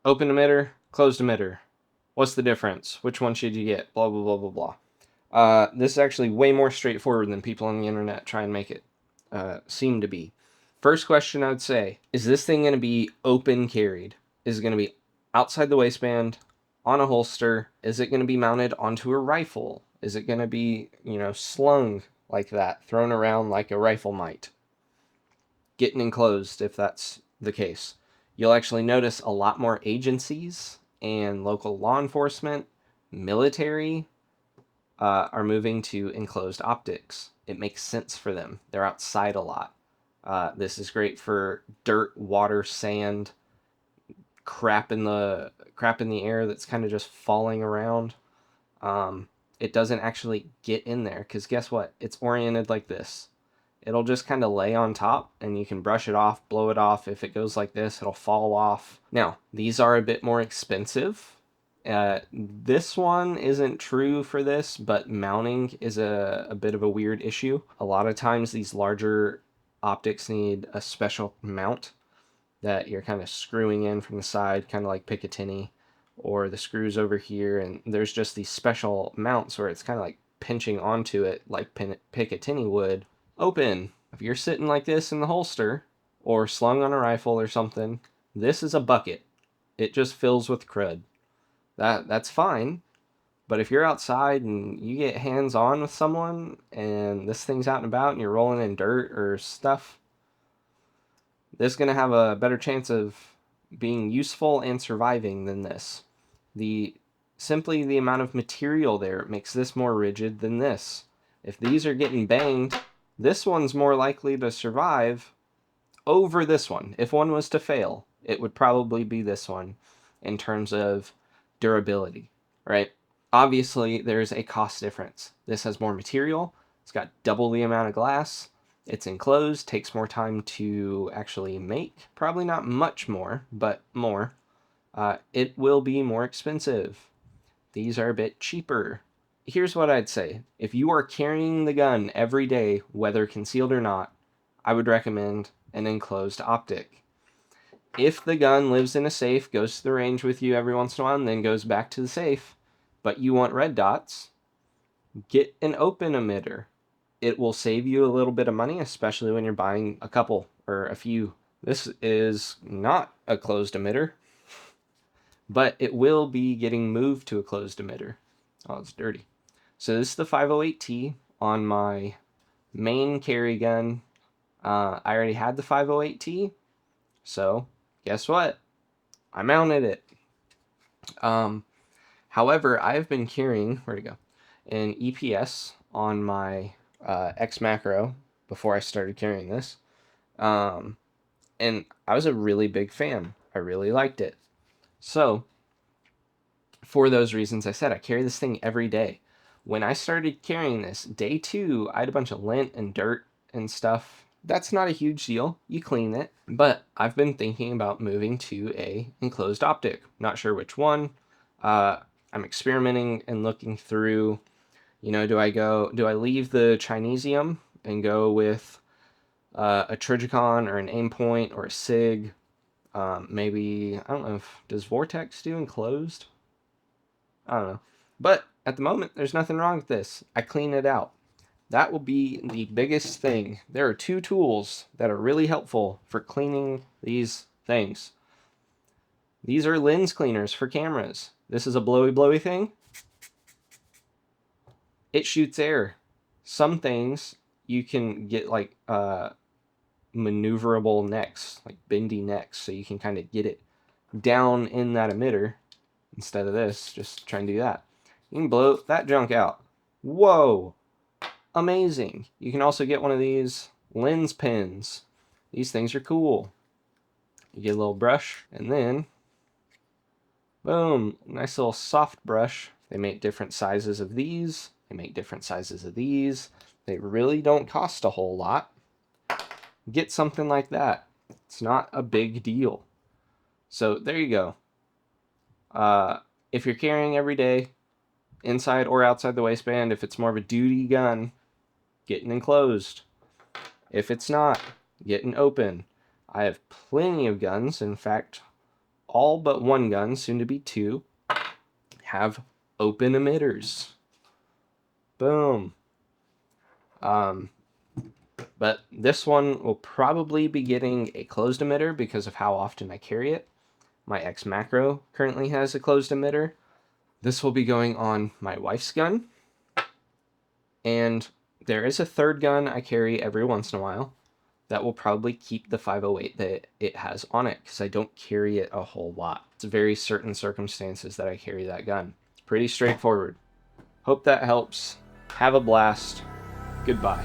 Open emitter, closed emitter. What's the difference? Which one should you get? Blah, blah, blah, blah, blah. This is actually way more straightforward than people on the internet try and make it seem to be. First question I would say, is this thing going to be open carried? Is it going to be outside the waistband, on a holster? Is it going to be mounted onto a rifle? Is it going to be, slung like that, thrown around like a rifle might? Getting enclosed, if that's the case. You'll actually notice a lot more agencies and local law enforcement, military, are moving to enclosed optics. It makes sense for them. They're outside a lot. This is great for dirt, water, sand, crap in the air that's kind of just falling around. It doesn't actually get in there because guess what? It's oriented like this. It'll just kind of lay on top and you can brush it off, blow it off. If it goes like this, it'll fall off. Now, these are a bit more expensive. This one isn't true for this, but mounting is a bit of a weird issue. A lot of times these larger optics need a special mount that you're kind of screwing in from the side, kind of like Picatinny, or the screws over here, and there's just these special mounts where it's kind of like pinching onto it like Picatinny would. Open. If you're sitting like this in the holster, or slung on a rifle or something, this is a bucket. It just fills with crud. That's fine. But if you're outside and you get hands on with someone and this thing's out and about and you're rolling in dirt or stuff, this is going to have a better chance of being useful and surviving than this. Simply the amount of material there makes this more rigid than this. If these are getting banged, this one's more likely to survive over this one. If one was to fail, it would probably be this one in terms of durability, right? Obviously, there's a cost difference. This has more material. It's got double the amount of glass. It's enclosed, takes more time to actually make. Probably not much more, but more. It will be more expensive. These are a bit cheaper. Here's what I'd say. If you are carrying the gun every day, whether concealed or not, I would recommend an enclosed optic. If the gun lives in a safe, goes to the range with you every once in a while, and then goes back to the safe, but you want red dots, get an open emitter. It will save you a little bit of money, especially when you're buying a couple or a few. This is not a closed emitter, but it will be getting moved to a closed emitter. Oh, it's dirty. So this is the 508T on my main carry gun. I already had the 508T, so guess what? I mounted it. However, I've been carrying, where'd it go? An EPS on my X Macro before I started carrying this. And I was a really big fan. I really liked it. So, for those reasons I said, I carry this thing every day. When I started carrying this, day 2, I had a bunch of lint and dirt and stuff. That's not a huge deal. You clean it. But I've been thinking about moving to a enclosed optic. Not sure which one. I'm experimenting and looking through, do I leave the Chinesium and go with a Trijicon or an Aimpoint or a Sig? Maybe, I don't know does Vortex do enclosed? I don't know. But at the moment, there's nothing wrong with this. I clean it out. That will be the biggest thing. There are 2 tools that are really helpful for cleaning these things. These are lens cleaners for cameras. This is a blowy thing. It shoots air. Some things you can get like maneuverable necks, like bendy necks, so you can kind of get it down in that emitter instead of this. Just try and do that. You can blow that junk out. Whoa! Amazing. You can also get one of these lens pens. These things are cool. You get a little brush, and then, boom, nice little soft brush. They make different sizes of these. They make different sizes of these. They really don't cost a whole lot. Get something like that. It's not a big deal. So there you go. If you're carrying every day, inside or outside the waistband, if it's more of a duty gun, get an enclosed. If it's not, get an open. I have plenty of guns. In fact, all but one gun, soon to be two, have open emitters. Boom. But this one will probably be getting a closed emitter because of how often I carry it. My X Macro currently has a closed emitter. This will be going on my wife's gun. And there is a third gun I carry every once in a while that will probably keep the 508 that it has on it, because I don't carry it a whole lot. It's very certain circumstances that I carry that gun. It's pretty straightforward. Hope that helps. Have a blast. Goodbye.